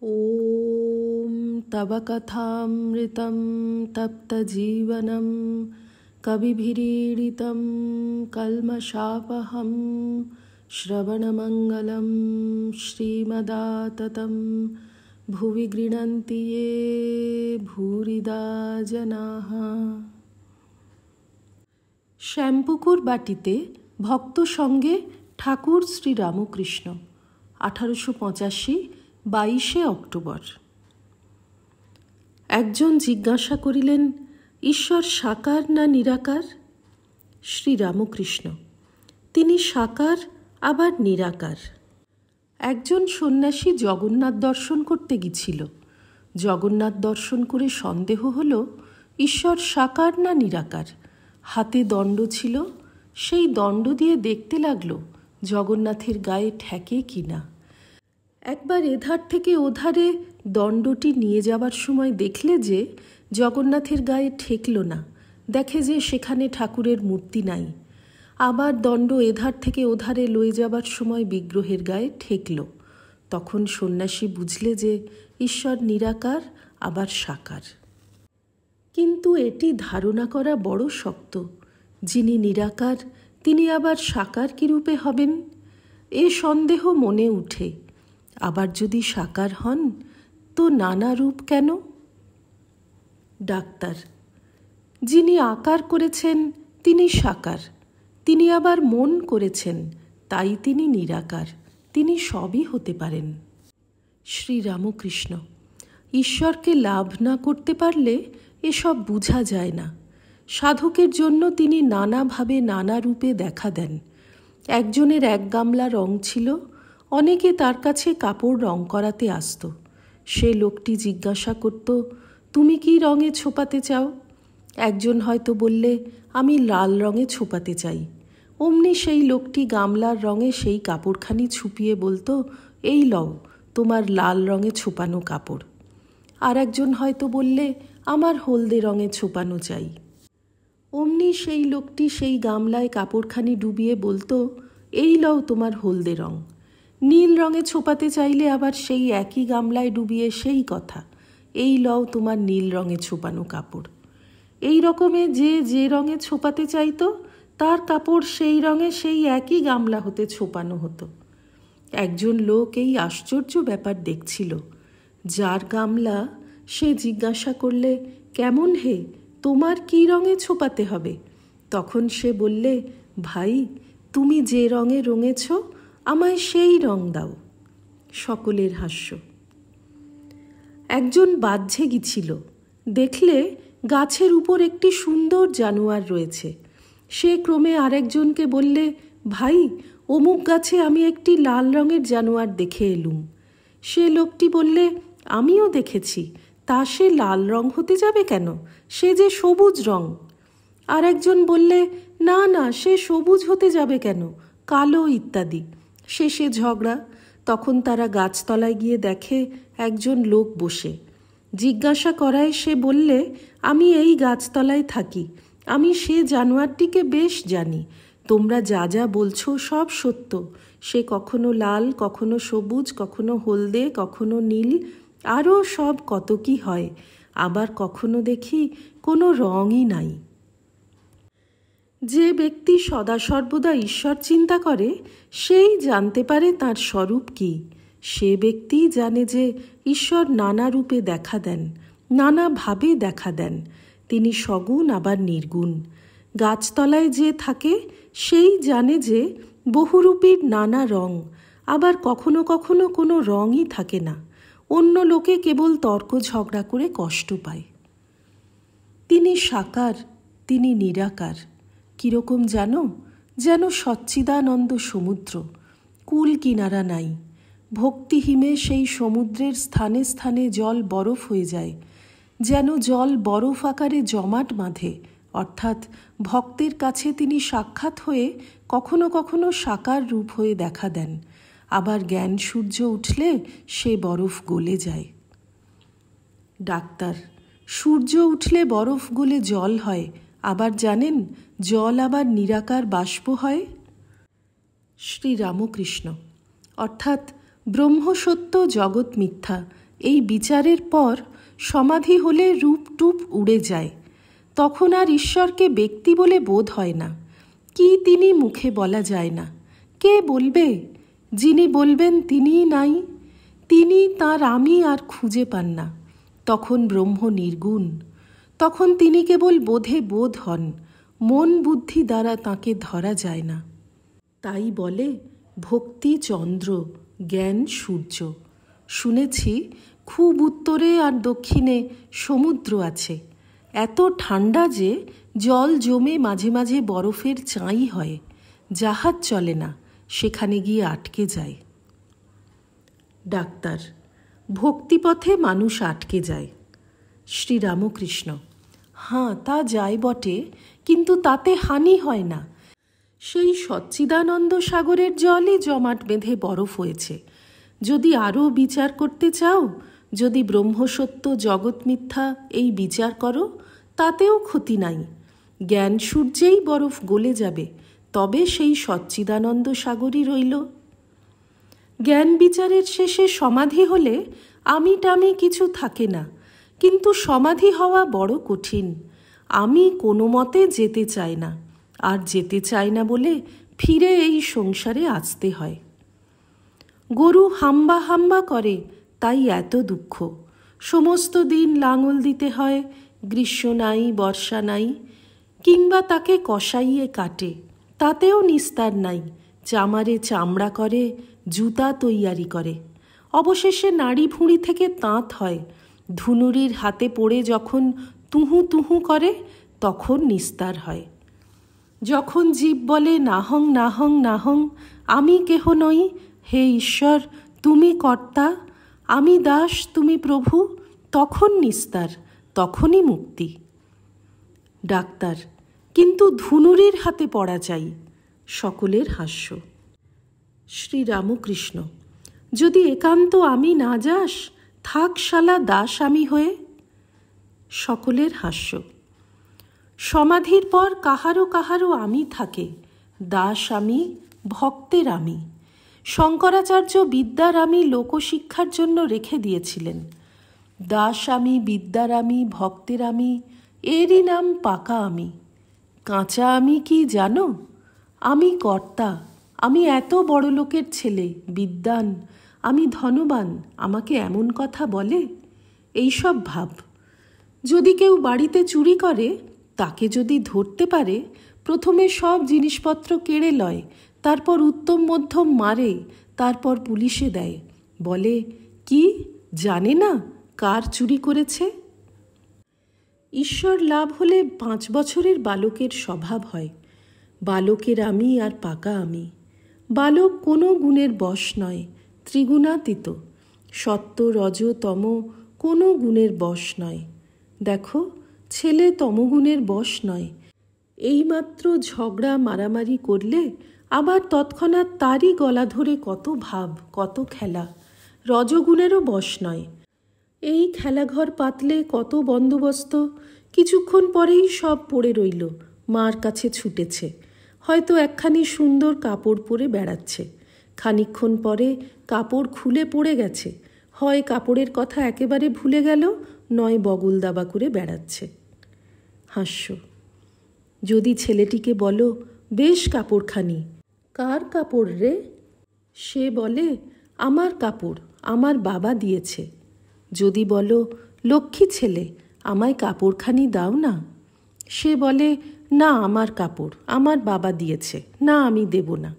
ॐ तव कथामृतं तप्तजीवनं कविभिरीडितं कल्मषापहं श्रवणमङ्गलं श्रीमदाततं भुवि गृह्णन्ति ये भूरिदा जनाः। শ্যামপুকুর বাটিতে ভক্ত সঙ্গে ঠাকুর শ্রীরামকৃষ্ণ 1885 22 অক্টোবর। একজন জিজ্ঞাসা করিলেন, ঈশ্বর সাকার না নিরাকার? শ্রীরামকৃষ্ণ: তিনি সাকার আবার নিরাকার। একজন সন্ন্যাসী জগন্নাথ দর্শন করতে গিয়েছিল। জগন্নাথ দর্শন করে সন্দেহ হলো ঈশ্বর সাকার না নিরাকার। হাতে দণ্ড ছিল, সেই দণ্ড দিয়ে দেখতে লাগলো জগন্নাথের গায়ে ঠেকে কিনা। একবার এধার থেকে ওধারে দণ্ডটি নিয়ে যাবার সময় দেখলে যে জগন্নাথের গায়ে ঠেকল না, দেখে যে সেখানে ঠাকুরের মূর্তি নাই। আবার দণ্ড এধার থেকে ওধারে লয়ে যাবার সময় বিগ্রহের গায়ে ঠেকল। তখন সন্ন্যাসী বুঝলে যে ঈশ্বর নিরাকার আবার সাকার। কিন্তু এটি ধারণা করা বড় শক্ত। যিনি নিরাকার তিনি আবার সাকার কী রূপে হবেন? এ সন্দেহ মনে উঠে। আবার যদি সাকার হন তো নানা রূপ কেন? ডাক্তার: যিনি আকার করেছেন তিনি সাকার, তিনি আবার মন করেছেন, তাই তিনি নিরাকার, তিনি সবই হতে পারেন। শ্রীরামকৃষ্ণ: ঈশ্বরকে লাভ না করতে পারলে এসব বোঝা যায় না। সাধকের জন্য তিনি নানাভাবে নানা রূপে দেখা দেন। একজনের এক গামলা রং ছিল, অনেকে তার কাছে কাপড় রং করাতে আসত। সে লোকটি জিজ্ঞাসা করত, তুমি কি রঙে ছোপাতে চাও? একজন হয়তো বললে, আমি লাল রঙে ছোপাতে চাই। অমনি সেই লোকটি গামলার রঙে সেই কাপড়খানি ছুপিয়ে বলতো, এই লও তোমার লাল রঙে ছোপানো কাপড়। আর একজন হয়তো বললে, আমার হলদে রঙে ছোপানো চাই। অমনি সেই লোকটি সেই গামলায় কাপড়খানি ডুবিয়ে বলতো, এই লও তোমার হলদে রঙ। নীল রঙে ছোপাতে চাইলে আবার সেই একই গামলায় ডুবিয়ে সেই কথা, এই লও তোমার নীল রঙে ছোপানো কাপড়। এই রকমে যে যে রঙে ছোপাতে চাইতো তার কাপড় সেই রঙে সেই একই গামলা হতে ছোপানো হতো। একজন লোক এই আশ্চর্য ব্যাপার দেখছিল। যার গামলা, সে জিজ্ঞাসা করলে, কেমন হে, তোমার কি রঙে ছোপাতে হবে? তখন সে বললে, ভাই তুমি যে রঙে রঙেছ আমায় সেই রং দাও। সকলের হাস্য। একজন বাহ্যে গিয়েছিল, দেখলে গাছের উপর একটি সুন্দর জানোয়ার রয়েছে। সে ক্রমে আরেকজনকে বললে, ভাই অমুক গাছে আমি একটি লাল রঙের জানোয়ার দেখে এলুম। সে লোকটি বললে, আমিও দেখেছি, তা সে লাল রং হতে যাবে কেন? সে যে সবুজ রং। আর একজন বললে, না না, সে সবুজ হতে যাবে কেন, কালো ইত্যাদি। শেষে ঝগড়া। তখন তারা গাছতলায় গিয়ে দেখে একজন লোক বসে। জিজ্ঞাসা করায় সে বললে, আমি এই গাছতলায় থাকি, আমি সে জানোয়ারটিকে বেশ জানি। তোমরা যা যা বলছো সব সত্য। সে কখনো লাল, কখনো সবুজ, কখনো হলদে, কখনো নীল, আরও সব কত কি হয়। আবার কখনো দেখি কোনো রঙই নাই। যে ব্যক্তি সদা সর্বদা ঈশ্বর চিন্তা করে সেই জানতে পারে তার স্বরূপ কি। সে ব্যক্তি জানে যে ঈশ্বর নানা রূপে দেখা দেন, নানাভাবে দেখা দেন। তিনি সগুণ আবার নির্গুণ। গাছতলায় যে থাকে সেই জানে যে বহুরূপীর নানা রং, আবার কখনো কখনো কোনো রঙই থাকে না। অন্য লোকে কেবল তর্ক ঝগড়া করে কষ্ট পায়। তিনি সাকার, তিনি নিরাকার। কীরকম জানো? যেন সচ্চিদানন্দ সমুদ্র, কুল কিনারা নাই। ভক্তিহীনে সেই সমুদ্রের স্থানে স্থানে জল বরফ হয়ে যায়। যেন জল বরফ আকারে জমাট বাঁধে, অর্থাৎ ভক্তের কাছে তিনি সাক্ষাৎ হয়ে কখনো কখনো সাকার রূপ হয়ে দেখা দেন। আবার জ্ঞান সূর্য উঠলে সে বরফ গলে যায়। ডাক্তার: সূর্য উঠলে বরফ গলে জল হয়, আবার জানেন জল আবার নিরাকার বাষ্প হয়। শ্রীরামকৃষ্ণ: অর্থাৎ ব্রহ্ম সত্য, জগৎ মিথ্যা, এই বিচারের পর সমাধি হলে রূপ টুপ উড়ে যায়। তখন আর ঈশ্বরকে ব্যক্তি বলে বোধ হয় না। কি তিনি মুখে বলা যায় না। কে বলবে? যিনি বলবেন তিনিই নাই। তিনি তাঁর আমি আর খুঁজে পান না। তখন ব্রহ্ম নির্গুণ। তখন তিনি কেবল বোধে বোধ হন। মন বুদ্ধি দ্বারা তাঁকে ধরা যায় না। তাই বলে ভক্তি চন্দ্র, জ্ঞান সূর্য। শুনেছি খুব উত্তরে আর দক্ষিণে সমুদ্র আছে। এত ঠান্ডা যে জল জমে মাঝে মাঝে বরফের চাঁই হয়। জাহাজ চলে না, সেখানে গিয়ে আটকে যায়। ডাক্তার: ভক্তিপথে মানুষ আটকে যায়। শ্রীরামকৃষ্ণ: হাঁ, তা যায় বটে, কিন্তু তাতে হানি হয় না। সেই সচ্চিদানন্দ সাগরের জলই জমাট বেঁধে বরফ হয়েছে। যদি আরও বিচার করতে চাও, যদি ব্রহ্মসত্য জগৎ মিথ্যা এই বিচার করো, তাতেও ক্ষতি নাই। জ্ঞান সূর্যেই বরফ গলে যাবে, তবে সেই সচ্চিদানন্দ সাগরই রইল। জ্ঞান বিচারের শেষে সমাধি হলে আমি টামি কিছু থাকে না, কিন্তু সমাধি হওয়া বড় কঠিন। আমি কোনো মতে যেতে চাই না, আর যেতে চাই না বলে ফিরে এই সংসারে আসতে হয়। গরু হাম্বা হাম্বা করে, তাই এত দুঃখ। সমস্ত দিন লাঙল দিতে হয়, গ্রীষ্ম নাই বর্ষা নাই, কিংবা তাকে কষাইয়ে কাটে, তাতেও নিস্তার নাই। চামারে চামড়া করে, জুতা তৈয়ারি করে। অবশেষে নাড়ি ভুঁড়ি থেকে তাঁত হয়। ধুনুরির হাতে পড়ে যখন তুহু তুহু করে, তখন নিস্তার হয়। যখন জীব বলে নাহং নাহং নাহং, আমি কেহ নই, হে ঈশ্বর তুমি কর্তা, আমি দাস তুমি প্রভু, তখন নিস্তার, তখনই মুক্তি। ডাক্তার: কিন্তু ধুনুরির হাতে পড়া চাই। সকলের হাস্য। শ্রীরামকৃষ্ণ: যদি একান্ত আমি না যাস, থাক শালা দাস আমি হয়ে। সকলের হাস্য। সমাধির পর কাহারও কাহারও আমি থাকে। দাস আমি, ভক্তের আমি। শঙ্করাচার্য বিদ্যার আমি লোকশিক্ষার জন্য রেখে দিয়েছিলেন। দাস আমি, বিদ্যার আমি, ভক্তের আমি, এরই নাম পাকা আমি। কাঁচা আমি কি জানো? আমি কর্তা। আমি এত বড় লোকের ছেলে, বিদ্বান, আমি ধনবান, আমাকে এমন কথা বলে? এইসব ভাব। যদি কেউ বাড়িতে চুরি করে, তাকে যদি ধরতে পারে, প্রথমে সব জিনিসপত্র কেড়ে লয়, তারপর উত্তম মধ্যম মারে, তারপর পুলিশে দেয়। বলে, কি জানে না কার চুরি করেছে? ঈশ্বর লাভ হলে 5 বছরের বালকের স্বভাব হয়। বালকের আমি আর পাকা আমি। বালক কোনো গুণের বশ নয়, ত্রিগুণাতীত। সত্য রজ তম কোনো গুণের বশ নয়। দেখো, ছেলে তমগুণের বশ নয়। এইমাত্র ঝগড়া মারামারি করলে আবার তৎক্ষণাৎ তারই গলা ধরে কত ভাব, কত খেলা। রজগুণেরও বশ নয়। এই খেলাঘর পাতলে কত বন্দোবস্ত, কিছুক্ষণ পরেই সব পড়ে রইল, মার কাছে ছুটেছে। হয়তো একখানি সুন্দর কাপড় পরে বেড়াচ্ছে, খানিকক্ষণ পরে কাপড় খুলে পড়ে গেছে, হয় কাপড়ের কথা একেবারে ভুলে গেল, নয় বগল দাবা করে বেড়াচ্ছে। হাস্য। যদি ছেলেটিকে বলো, বেশ কাপড়খানি। কার কাপড় রে? সে বলে, আমার কাপড়, আমার বাবা দিয়েছে। যদি বলো, লক্ষ্মী ছেলে, আমায় কাপড়খানি দাও না, সে বলে, না আমার কাপড়, আমার বাবা দিয়েছে, না আমি দেব না।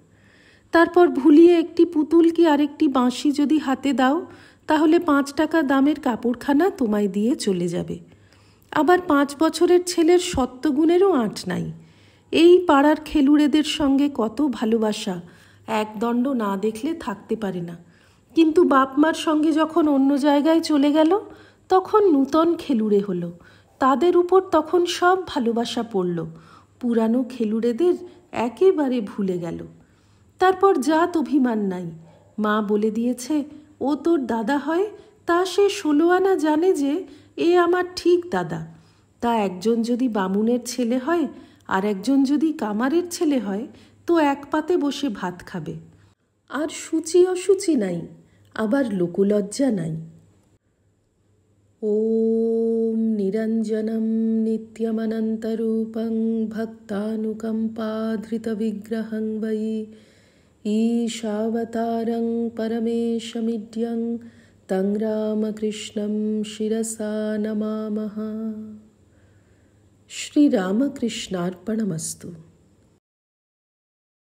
তারপর ভুলিয়ে একটি পুতুল কি আরেকটি বাঁশি যদি হাতে দাও, তাহলে 5 টাকা দামের কাপড়খানা তোমায় দিয়ে চলে যাবে। আবার 5 বছরের ছেলের সত্যগুণেরও আঁট নাই। এই পাড়ার খেলুড়েদের সঙ্গে কত ভালোবাসা, একদণ্ড না দেখলে থাকতে পারে না। কিন্তু বাপ মার সঙ্গে যখন অন্য জায়গায় চলে গেল, তখন নূতন খেলুড়ে হলো। তাদের উপর তখন সব ভালোবাসা পড়ল, পুরানো খেলুড়েদের একেবারে ভুলে গেল। তারপর জাত অভিমান নাই। মা বলে দিয়েছে, ও তোর দাদা হয়, তা সে 16 আনা জানে যে এ আমার ঠিক দাদা। তা একজন যদি বামুনের ছেলে হয়, আর একজন যদি কামারের ছেলে হয়, তো এক পাতে বসে ভাত খাবে। আর সূচি অসুচি নাই, আবার লোকলজ্জা নাই। ॐ निरञ्जनं नित्यमनन्तरूपं भक्तानुकम्पाधृतविग्रहं वै ईशावतारं परमेशमिड्यं तं रामकृष्णं शिरसा नमामः। श्रीरामकृष्णार्पणमस्तु।